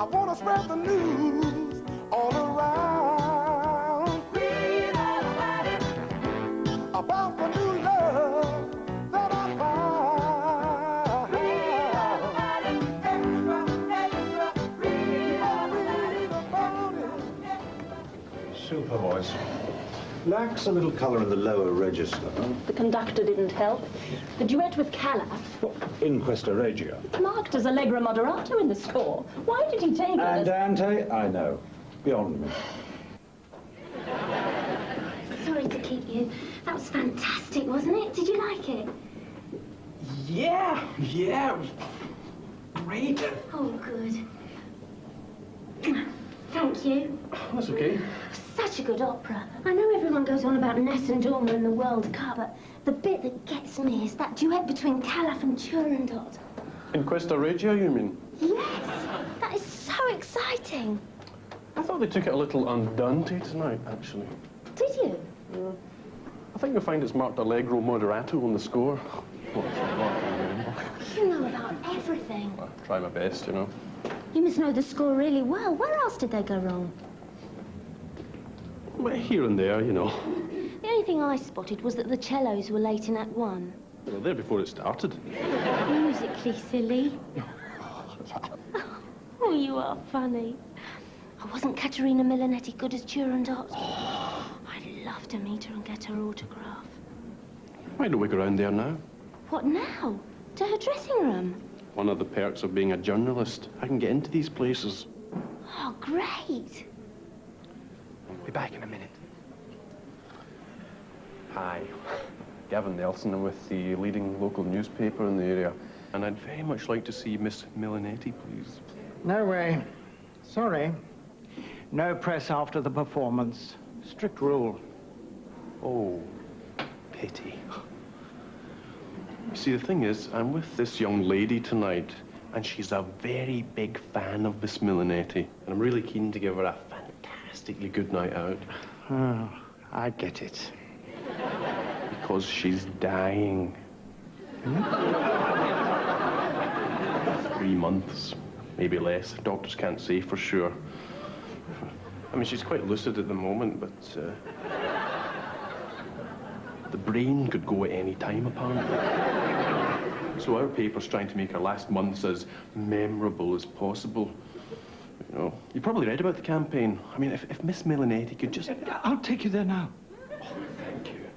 I want to spread the news all around. Read all about it. About the new love that I found. Read all about it. Extra, extra. Read all about it. Super voice. Lacks a little colour in the lower register. The conductor didn't help. The duet with Calaf. In questa regia. Marked as allegro moderato in the score. Why did he take it? Andante, I know. Beyond me. Sorry to keep you. That was fantastic, wasn't it? Did you like it? Yeah, it was great. Oh, good. Thank you. That's okay. Such a good opera. I know everyone goes on about Ness and Dormer in the World Cup, but the bit that gets me is that duet between Calaf and Turandot. In Questa Regia, you mean? Yes, that is so exciting. I thought they took it a little andante tonight, actually. Did you? Yeah. I think you'll find it's marked allegro moderato on the score. You know about everything. Well, try my best, you know. You must know the score really well. Where else did they go wrong? Well, here and there, you know. The only thing I spotted was that the cellos were late in Act 1. They were there before it started. Musically silly. Oh, you are funny. Oh, wasn't Caterina Milanetti good as Turandot? I'd love to meet her and get her autograph. Why don't we go round there now? What now? To her dressing room? One of the perks of being a journalist. I can get into these places. Oh, great. I'll be back in a minute. Hi. Gavin Nelson. I'm with the leading local newspaper in the area. And I'd very much like to see Miss Milanetti, please. No way. Sorry. No press after the performance. Strict rule. Oh, pity. You see, the thing is, I'm with this young lady tonight, and she's a very big fan of Miss Milanetti. And I'm really keen to give her a fantastically good night out. Oh, I get it. Because she's dying. 3 months, maybe less. Doctors can't say for sure. I mean, she's quite lucid at the moment, but the brain could go at any time, apparently. So our paper's trying to make her last months as memorable as possible. You know, you probably read about the campaign. I mean, if Miss Milanetti could just... I'll take you there now. Oh, thank you.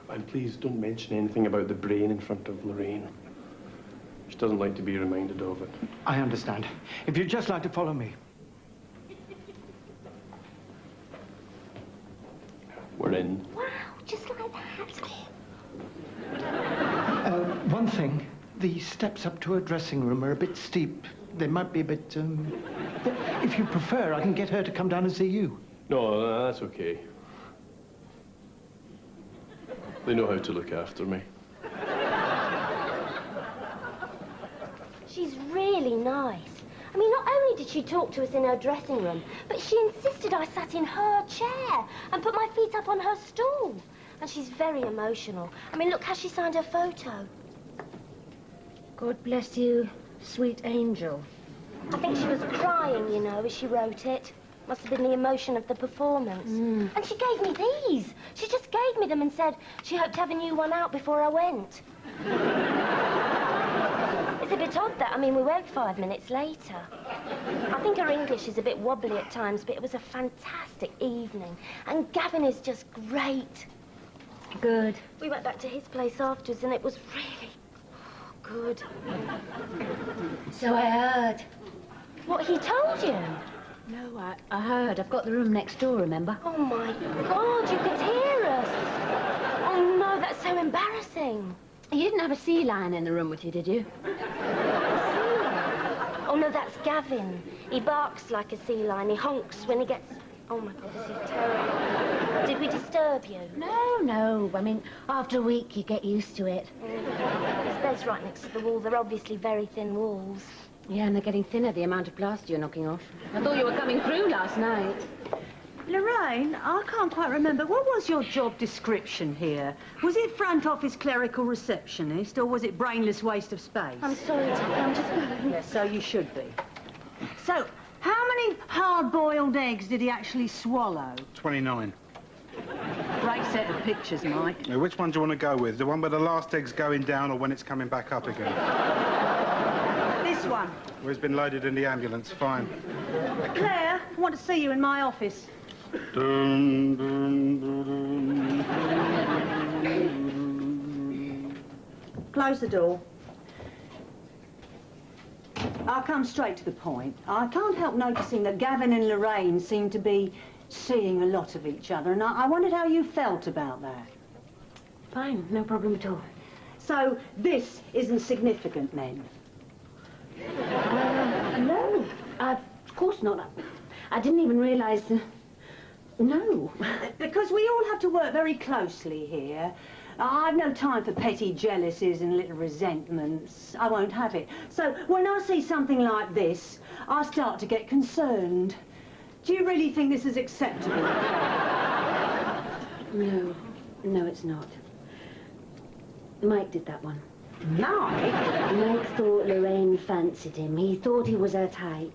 And please don't mention anything about the brain in front of Lorraine. She doesn't like to be reminded of it. I understand. If you'd just like to follow me. We're in. Wow, just like that. One thing. The steps up to her dressing room are a bit steep. They might be a bit, If you prefer, I can get her to come down and see you. No, that's okay. They know how to look after me. She's really nice. I mean, not only did she talk to us in her dressing room, but she insisted I sat in her chair and put my feet up on her stool. And she's very emotional. I mean, look how she signed her photo. God bless you, sweet angel. I think she was crying, you know, as she wrote it. Must have been the emotion of the performance. And she gave me these. She just gave me them and said she hoped to have a new one out before I went. It's a bit odd that, I mean, we went 5 minutes later. I think her English is a bit wobbly at times, but it was a fantastic evening. And Gavin is just great. Good. We went back to his place afterwards, and it was really good. So I heard. What, he told you? No, I heard. I've got the room next door, remember? Oh, my God, you could hear us. Oh, no, that's so embarrassing. You didn't have a sea lion in the room with you, did you? Oh, no, that's Gavin. He barks like a sea lion. He honks when he gets... Oh, my God, this is terrible. Did we disturb you? No. I mean, after a week, you get used to it. This bed's right next to the wall. They're obviously very thin walls. Yeah, and they're getting thinner, the amount of plaster you're knocking off. I thought you were coming through last night. Lorraine, I can't quite remember. What was your job description here? Was it front office clerical receptionist, or was it brainless waste of space? I'm sorry, Jackie, I'm just... Yes, so you should be. So, how many hard-boiled eggs did he actually swallow? 29. Great set of pictures, Mike. Now, which one do you want to go with? The one where the last egg's going down or when it's coming back up again? This one. Where it's been loaded in the ambulance. Fine. Claire, I want to see you in my office. Dun, dun, dun, dun. Close the door. I'll come straight to the point. I can't help noticing that Gavin and Lorraine seem to be seeing a lot of each other, and I wondered how you felt about that. Fine, no problem at all. So, this isn't significant, then? No, of course not. I didn't even realise... No. Because we all have to work very closely here. I've no time for petty jealousies and little resentments. I won't have it. So, when I see something like this, I start to get concerned. Do you really think this is acceptable? No, it's not. Mike did that one. Mike? Mike thought Lorraine fancied him. He thought he was her type.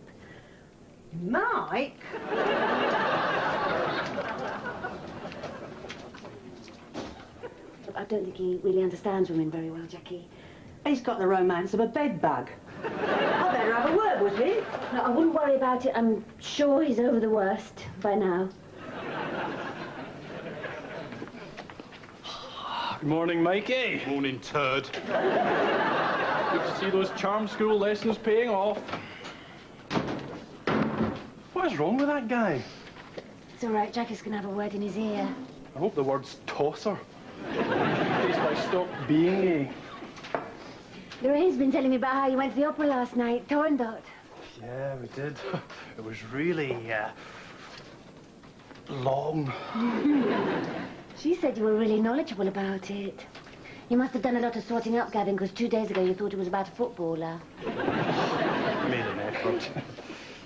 Mike? I don't think he really understands women very well, Jackie. He's got the romance of a bedbug. I better have a word with him. No, I wouldn't worry about it. I'm sure he's over the worst by now. Good morning, Mikey. Morning, turd. Good to see those charm school lessons paying off. What is wrong with that guy? It's all right. Jackie's going to have a word in his ear. I hope the word's tosser. In case I stop being a... Lorraine's been telling me about how you went to the opera last night, Torndot. Yeah, we did. It was really, long. She said you were really knowledgeable about it. You must have done a lot of sorting up, Gavin, because 2 days ago you thought it was about a footballer. Made an effort.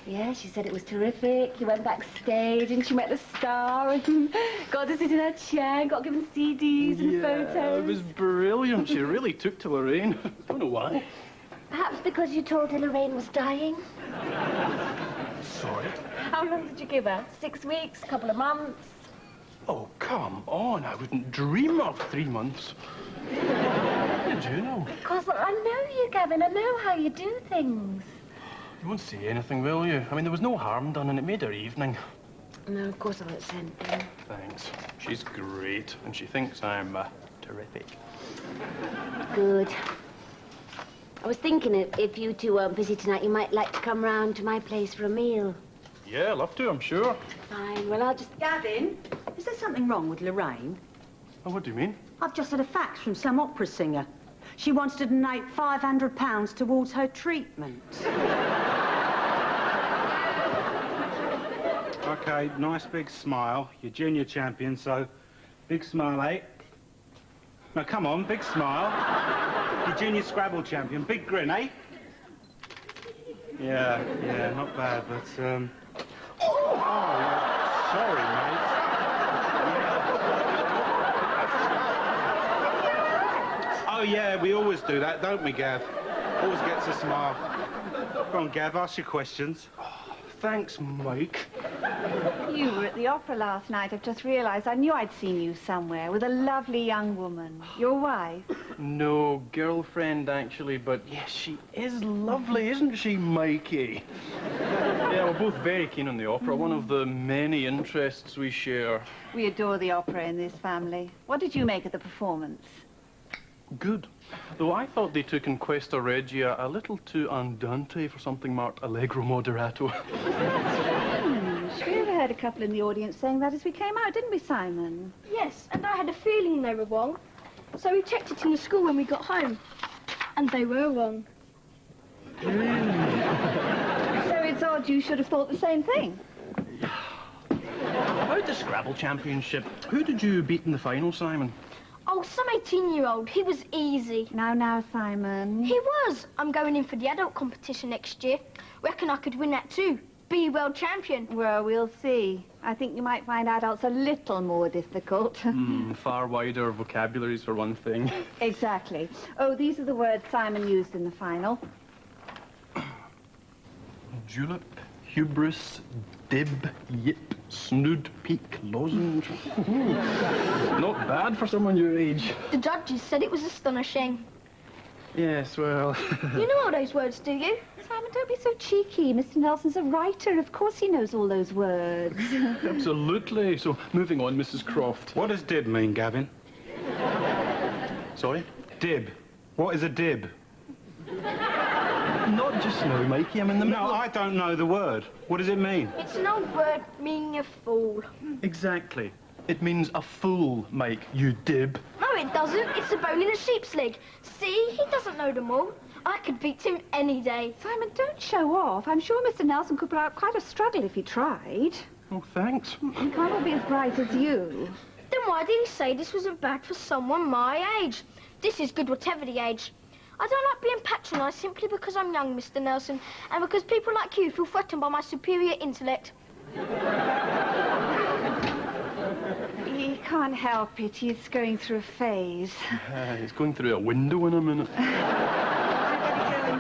Yeah, she said it was terrific. You went backstage and she met the star and got to sit in her chair and got given CDs and photos. It was brilliant. She really took to Lorraine. I don't know why. Perhaps because you told her Lorraine was dying? Sorry? How long did you give her? 6 weeks? A couple of months? Oh, come on. I wouldn't dream of 3 months. How did you know? Because I know you, Gavin. I know how you do things. You won't say anything, will you? I mean, there was no harm done and it made her evening. No, of course I won't say anything. Thanks. She's great and she thinks I'm terrific. Good. I was thinking if you two aren't busy tonight, you might like to come round to my place for a meal. Yeah, I'd love to, I'm sure. Fine, well, I'll just... Gavin, is there something wrong with Lorraine? Oh, what do you mean? I've just had a fax from some opera singer. She wants to donate £500 towards her treatment. Okay, nice big smile. You're junior champion, so big smile, eh? No, come on, big smile. You're Junior Scrabble champion. Big grin, eh? Yeah, not bad, but, Oh, yeah. Sorry, mate. Oh, yeah, we always do that, don't we, Gav? Always gets a smile. Go on, Gav, ask your questions. Oh, thanks, Mike. You were at the opera last night. I've just realised. I knew I'd seen you somewhere with a lovely young woman. Your wife? No, girlfriend, actually, but yes, she is lovely, isn't she, Mikey? Yeah, we're both very keen on the opera, one of the many interests we share. We adore the opera in this family. What did you make of the performance? Good. Though I thought they took in Questa Regia a little too andante for something marked allegro moderato. Strange. We overheard a couple in the audience saying that as we came out, didn't we, Simon? Yes, and I had a feeling they were wrong. So we checked it in the school when we got home. And they were wrong. So it's odd you should have thought the same thing. About the Scrabble Championship, who did you beat in the final, Simon? Oh, some 18-year-old. He was easy. Now, Simon. He was. I'm going in for the adult competition next year. Reckon I could win that too. Be world champion. Well, we'll see. I think you might find adults a little more difficult. Far wider vocabularies for one thing. Exactly. Oh, these are the words Simon used in the final. Julep, hubris, dib, yip, snood, peak, lozenge. Not bad for someone your age. The judges said it was astonishing. Yes, well... You know all those words, do you? Simon, don't be so cheeky. Mr. Nelson's a writer. Of course he knows all those words. Absolutely. So, moving on, Mrs. Croft. What does dib mean, Gavin? Sorry? Dib. What is a dib? Not just now, Mikey. I'm in the middle No, of... I don't know the word. What does it mean? It's an old word meaning a fool. Exactly. It means a fool, Mike, you dib. No, it doesn't. It's a bone in a sheep's leg. See? He doesn't know them all. I could beat him any day. Simon, don't show off. I'm sure Mr. Nelson could put out quite a struggle if he tried. Oh, thanks. He can't all be as bright as you. Then why did he say this wasn't bad for someone my age? This is good whatever the age. I don't like being patronised simply because I'm young, Mr. Nelson, and because people like you feel threatened by my superior intellect. He can't help it. He's going through a phase. He's going through a window in a minute.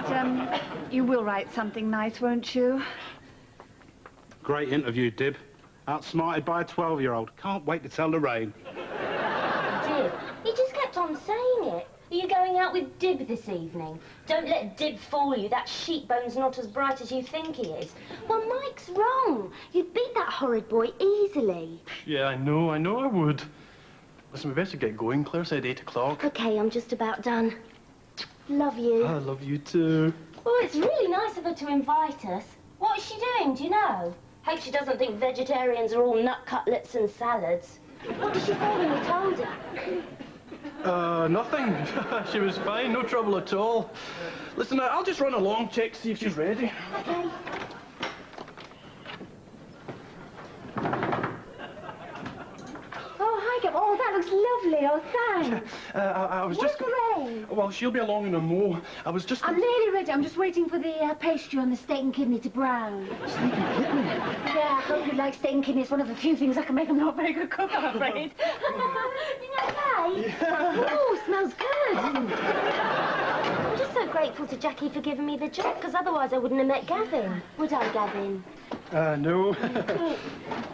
And, you will write something nice, won't you? Great interview, Dib. Outsmarted by a 12-year-old. Can't wait to tell Lorraine. Dib, he just kept on saying it. Are you going out with Dib this evening? Don't let Dib fool you. That sheepbone's not as bright as you think he is. Well, Mike's wrong. You'd beat that horrid boy easily. Yeah, I know I would. Listen, we better get going. Claire said 8 o'clock. OK, I'm just about done. Love you. I love you too. Well, it's really nice of her to invite us. What is she doing, do you know? Hope she doesn't think vegetarians are all nut cutlets and salads. What did she say when you told her? Nothing. She was fine, no trouble at all. Listen, I'll just run along, check, see if she's ready. OK. Oh, hi, Gavin. Oh, that looks lovely. Oh, thanks. I was just... Lorraine? Well, she'll be along in a mo. I was just... I'm nearly ready. I'm just waiting for the pastry on the steak and kidney to brown. Steak and kidney? Yeah, I hope you like steak and kidney. It's one of the few things I can make. I'm not a very good cook, I'm afraid. You okay? Yeah. Oh, smells good. I'm just so grateful to Jackie for giving me the job, because otherwise I wouldn't have met Gavin. Would I, Gavin? No. I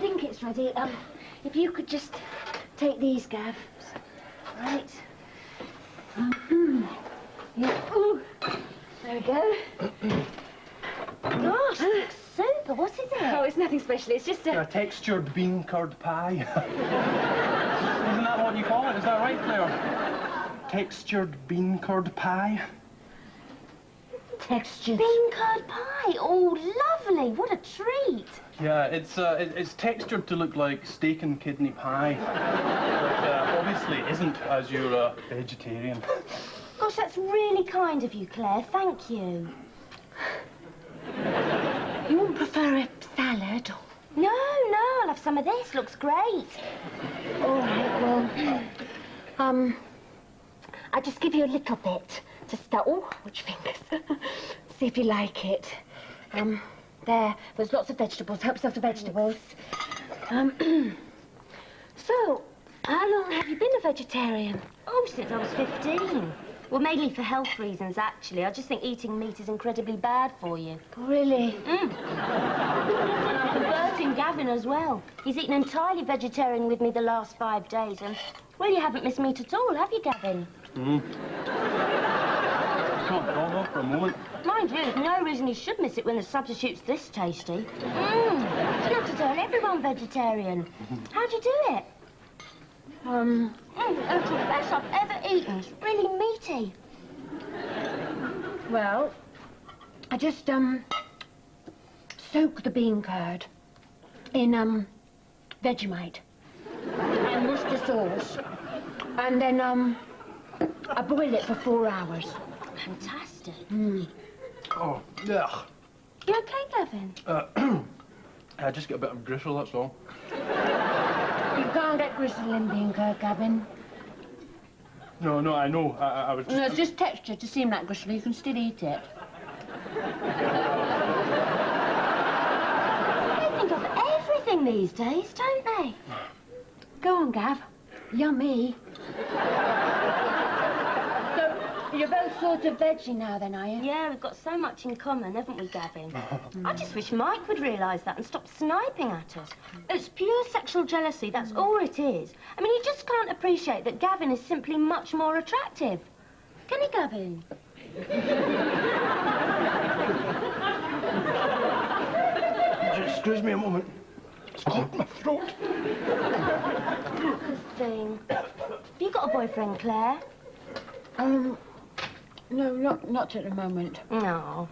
think it's ready. If you could just take these, Gav. Right. Yeah. Ooh. There we go. Gosh, it looks super. What is it? Oh, it's nothing special. It's just A textured bean curd pie. Isn't that what you call it? Is that right, Claire? Textured bean curd pie. textured. Bean curd pie. Oh, lovely. What a treat. Yeah, it's textured to look like steak and kidney pie. But obviously isn't, as you're a vegetarian. Gosh, that's really kind of you, Claire. Thank you. You wouldn't prefer a salad? No, I'll have some of this. Looks great. All right, well, I'll just give you a little bit to start. Oh, which fingers? See if you like it. There's lots of vegetables. Help yourself to vegetables. So, how long have you been a vegetarian? Oh, since I was 15. Well, mainly for health reasons, actually. I just think eating meat is incredibly bad for you. Really? And I'm converting Gavin as well. He's eaten entirely vegetarian with me the last 5 days, and, well, you haven't missed meat at all, have you, Gavin? Can't hold off for a moment. Mind you, there's no reason you should miss it when the substitute's this tasty. You don't have to turn everyone vegetarian. How'd you do it? It's the best I've ever eaten. It's really meaty. Well, I just, soak the bean curd in, Vegemite and Worcester sauce. And then, I boil it for 4 hours. Fantastic. Oh, yeah. You okay, Gavin? I just get a bit of gristle, that's all. You can't get gristle in bean curd, Gavin. No, I know. I was just... No, it's just texture to seem like gristle. You can still eat it. They think of everything these days, don't they? Go on, Gav. Yummy. So, you're both sort of veggie now, then, are you? Yeah, we've got so much in common, haven't we, Gavin? I just wish Mike would realise that and stop sniping at us. It's pure sexual jealousy, that's all it is. I mean, he just can't appreciate that Gavin is simply much more attractive. Can he, Gavin? Excuse me a moment. It's caught my throat. Good thing. Have you got a boyfriend, Claire? No, not at the moment. No.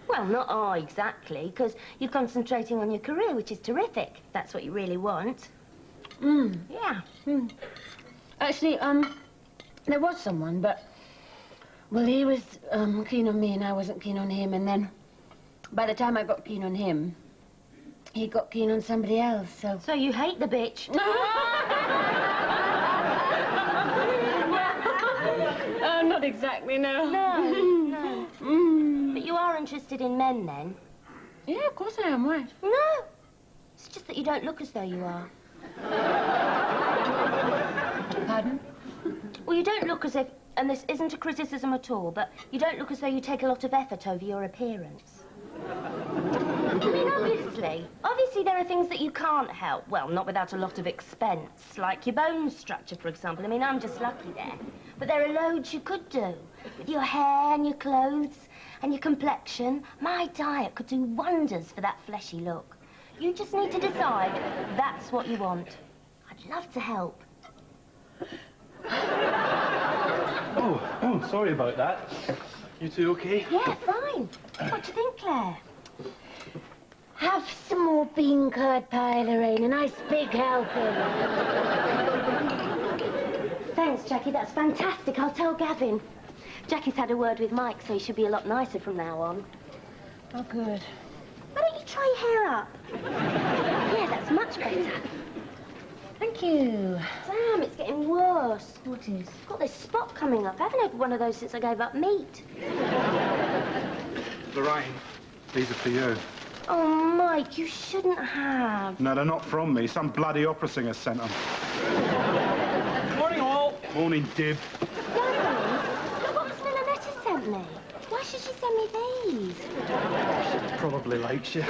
Well, not exactly, because you're concentrating on your career, which is terrific. That's what you really want. Yeah. Actually, there was someone, but... Well, he was keen on me and I wasn't keen on him, and then by the time I got keen on him, he got keen on somebody else, so... So you hate the bitch? Not exactly, no. No. But you are interested in men, then? Yeah, of course I am. Why? No. It's just that you don't look as though you are. Pardon? Well, you don't look as if... And this isn't a criticism at all, but you don't look as though you take a lot of effort over your appearance. I mean, obviously there are things that you can't help. Well, not without a lot of expense, like your bone structure, for example. I mean, I'm just lucky there. But there are loads you could do. With your hair and your clothes and your complexion, my diet could do wonders for that fleshy look. You just need to decide that's what you want. I'd love to help. Oh, sorry about that. You two okay? Yeah, fine. What do you think, Claire? Have some more bean curd pie, Lorraine. A nice big helping. Thanks, Jackie. That's fantastic. I'll tell Gavin. Jackie's had a word with Mike, so he should be a lot nicer from now on. Oh, good. Why don't you try your hair up? Yeah, that's much better. Thank you. Damn, it's getting worse. What is? I've got this spot coming up. I haven't had one of those since I gave up meat. Lorraine, these are for you. Oh, Mike, you shouldn't have. No, they're not from me. Some bloody opera singer sent them. Morning, all. Morning, Dib. Gavin, look what Miss Milanetta sent me. Why should she send me these? She probably likes you.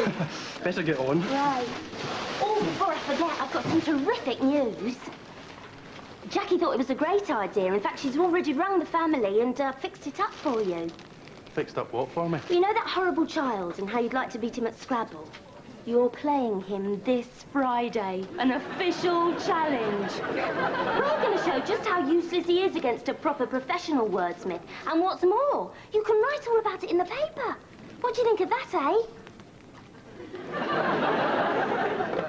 Better get on. Right. Oh, before I forget, I've got some terrific news. Jackie thought it was a great idea. In fact, she's already rung the family and fixed it up for you. Fixed up what for me? You know that horrible child and how you'd like to beat him at Scrabble? You're playing him this Friday. An official challenge. We're going to show just how useless he is against a proper professional wordsmith. And what's more, you can write all about it in the paper. What do you think of that, eh?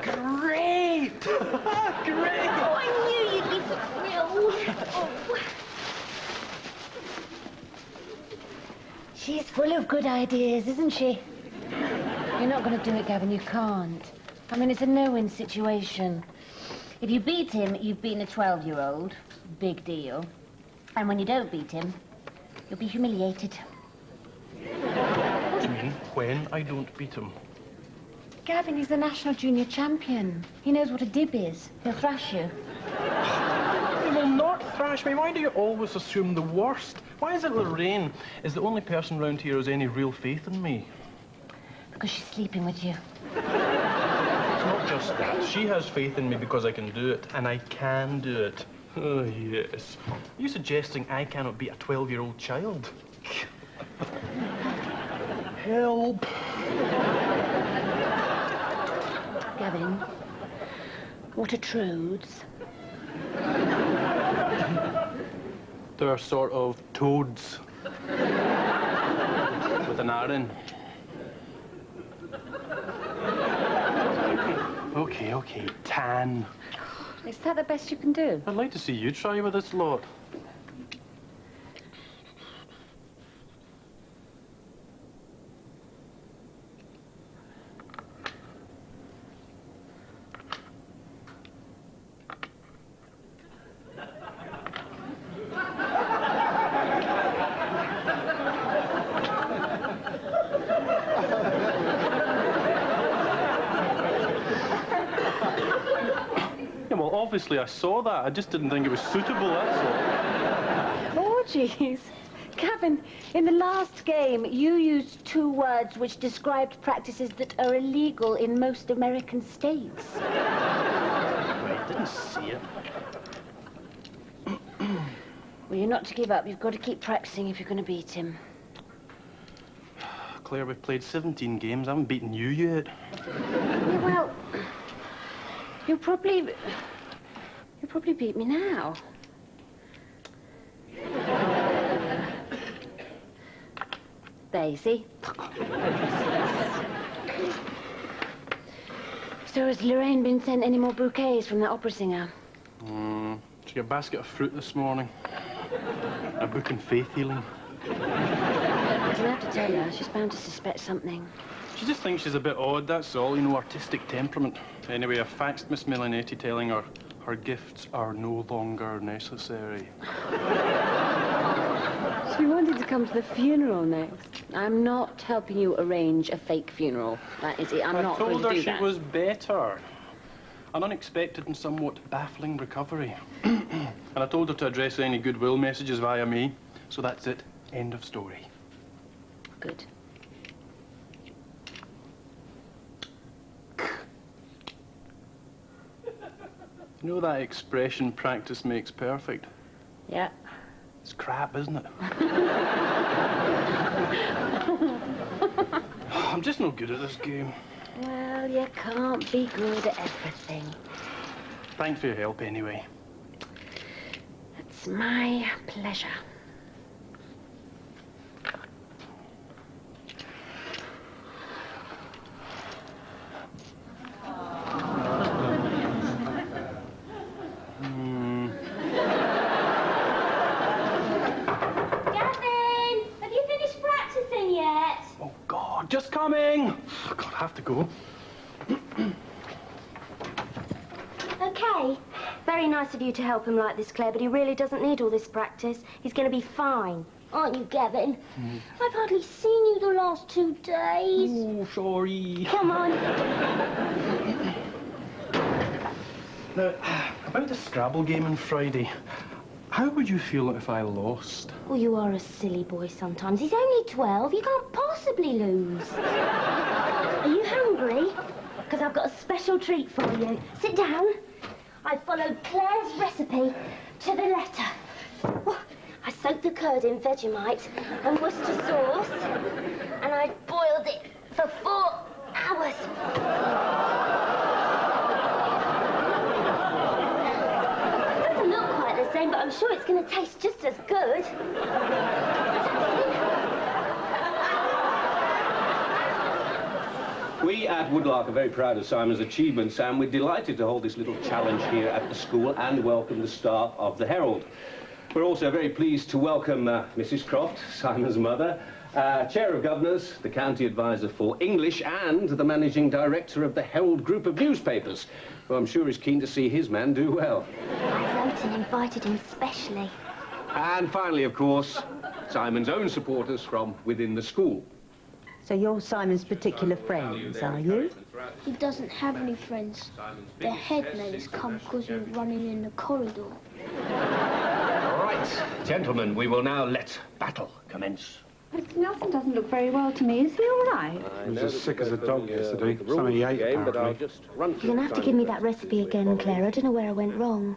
Great! Great! Oh, I knew you'd be thrilled. Oh. She's full of good ideas, isn't she? You're not going to do it, Gavin. You can't. I mean, it's a no-win situation. If you beat him, you've beaten a 12-year-old. Big deal. And when you don't beat him, you'll be humiliated. What do you mean, when I don't beat him? Gavin, he's the national junior champion. He knows what a dib is. He'll thrash you. He will not thrash me. Why do you always assume the worst? Why is it Lorraine is the only person round here who has any real faith in me? Because she's sleeping with you. It's not just that. She has faith in me because I can do it, and I can do it. Oh, yes. Are you suggesting I cannot beat a 12-year-old child? Help! Gavin, what are truths? They're sort of toads. With an R in. Okay, tan. Is that the best you can do? I'd like to see you try with this lot. Well, obviously I saw that. I just didn't think it was suitable, that's all. Oh, jeez. Gavin, in the last game, you used 2 words which described practices that are illegal in most American states. I didn't see it. Well, you're not to give up. You've got to keep practicing if you're going to beat him. Claire, we've played 17 games. I haven't beaten you yet. Yeah, well, you'll probably beat me now. There, you see? So has Lorraine been sent any more bouquets from that opera singer? She got a basket of fruit this morning. A book in faith healing. You have to tell her. She's bound to suspect something. She just thinks she's a bit odd, that's all. You know, artistic temperament. Anyway, I faxed Miss Milanetti telling her her gifts are no longer necessary. She wanted to come to the funeral next. I'm not helping you arrange a fake funeral. That is it. I'm not going to do that. I told her she was better. An unexpected and somewhat baffling recovery. And I told her to address any goodwill messages via me. So that's it. End of story. Good. You know that expression, practice makes perfect? Yeah. It's crap, isn't it? I'm just no good at this game. Well, you can't be good at everything. Thanks for your help, anyway. It's my pleasure. Just coming! God, I have to go. Okay. Very nice of you to help him like this, Claire, but he really doesn't need all this practice. He's going to be fine. Aren't you, Gavin? I've hardly seen you the last 2 days. Oh, sorry. Come on. Now, about the Scrabble game on Friday, how would you feel if I lost? Well, you are a silly boy sometimes. He's only 12. You can't possibly lose. Are you hungry? Because I've got a special treat for you. Sit down. I followed Claire's recipe to the letter. I soaked the curd in Vegemite and Worcester sauce, and I boiled it for 4 hours. But I'm sure it's going to taste just as good. We at Woodlark are very proud of Simon's achievements, and we're delighted to hold this little challenge here at the school and welcome the staff of the Herald. We're also very pleased to welcome Mrs. Croft, Simon's mother, Chair of Governors, the County Advisor for English, and the Managing Director of the Herald Group of Newspapers, who I'm sure is keen to see his man do well. I wrote and invited him specially. And finally, of course, Simon's own supporters from within the school. So you're Simon's particular friends, are you? He doesn't have any friends. The head made us come because we were running in the corridor. All right, gentlemen, we will now let battle commence. Mr. Nelson doesn't look very well to me. Is he all right? He was as sick as a dog yesterday. Something he ate, apparently. You're going to have to give me that recipe again, Claire. I don't know where I went wrong.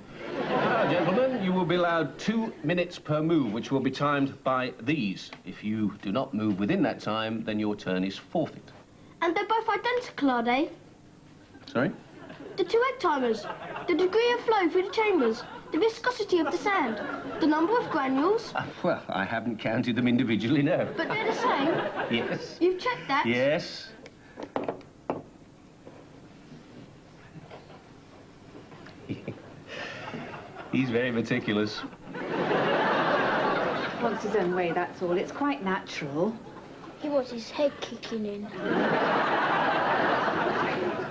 Now, gentlemen, you will be allowed 2 minutes per move, which will be timed by these. If you do not move within that time, then your turn is forfeit. And they're both identical, are they? Sorry? The 2 egg timers, the degree of flow through the chambers, the viscosity of the sand, the number of granules. Well, I haven't counted them individually, no. But they're the same? Yes. You've checked that? Yes. He's very meticulous. Wants his own way, that's all. It's quite natural. He wants his head kicking in.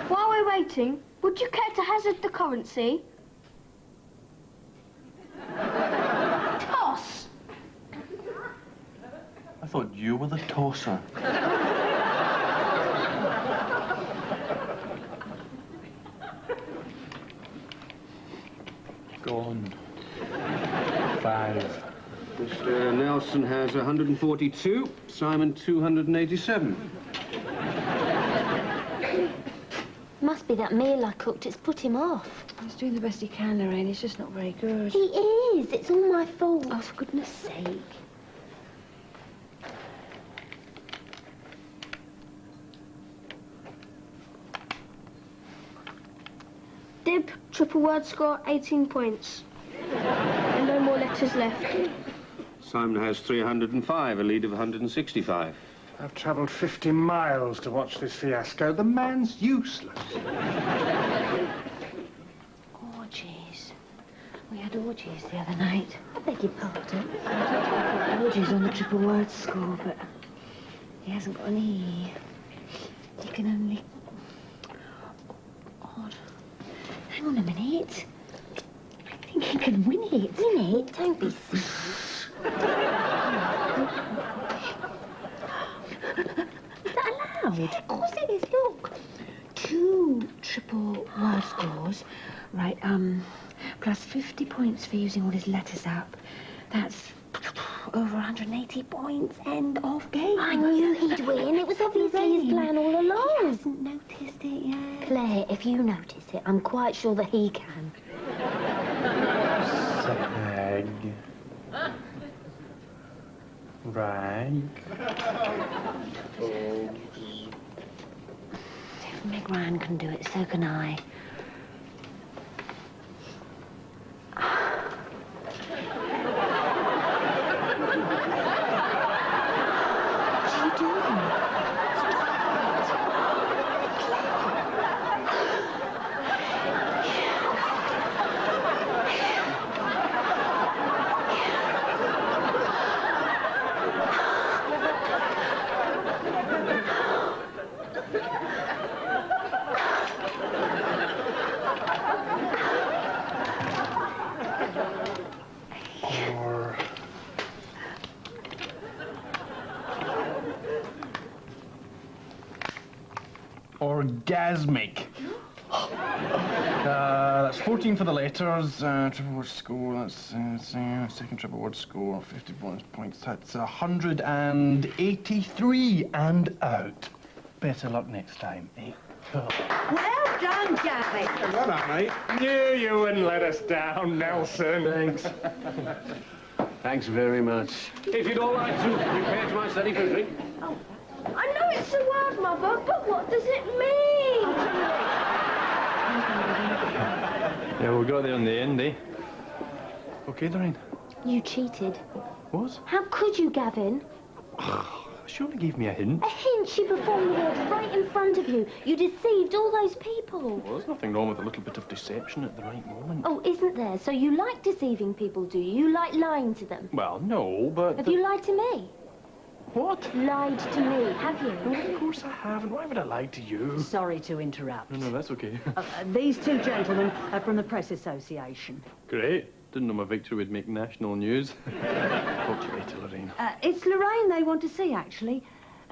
While we're waiting, would you care to hazard the currency? Toss! I thought you were the tosser. Go on. 5. Mr. Nelson has 142, Simon 287. Must be that meal I cooked. It's put him off. He's doing the best he can, Lorraine. He's just not very good. He is. It's all my fault. Oh, for goodness sake. Dib, triple word score, 18 points. And no more letters left. Simon has 305, a lead of 165. I've travelled 50 miles to watch this fiasco. The man's useless. Orgies. We had orgies the other night. I beg your pardon. Orgies on the triple word score, but he hasn't got an E. He can only... Odd. Hang on a minute. I think he can win it. Win it? Don't be silly. Is that allowed? Of course it is. Look. 2 triple word scores. Right, plus 50 points for using all his letters up. That's over 180 points. End of game. I knew he'd win. It was obviously his plan all along. He hasn't noticed it yet. Claire, if you notice it, I'm quite sure that he can. Sag. Rag. If Meg Ryan can do it, so can I. What are you doing? Orgasmic. That's 14 for the letters. Triple word score, that's second triple word score, 50 points. That's 183 and out. Better luck next time, eh? Well done, Gavin. Well done, mate. Knew you wouldn't let us down, Nelson. Thanks. Thanks very much. If you'd all like to prepare to my study for a drink. I know it's a word, Mother, but what does it mean? Yeah, we got there in the end, eh? Okay, Lorraine. You cheated. What? How could you, Gavin? She only gave me a hint. A hint. She performed the word right in front of you. You deceived all those people. Well, there's nothing wrong with a little bit of deception at the right moment. Oh, isn't there? So you like deceiving people, do you? You like lying to them? Well, no, but... Have you lied to me? What? Lied to me, have you? No, of course I haven't. Why would I lie to you? Sorry to interrupt. No, that's okay. These 2 gentlemen are from the Press Association. Great. Didn't know my victory would make national news. Talk to you later, Lorraine. It's Lorraine they want to see, actually.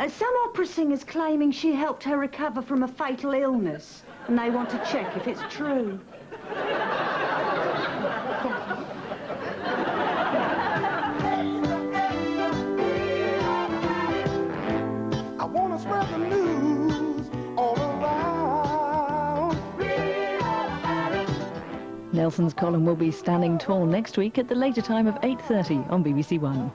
Some opera singer's claiming she helped her recover from a fatal illness, and they want to check if it's true. I want to spread the news all around. Nelson's column will be standing tall next week at the later time of 8:30 on BBC One.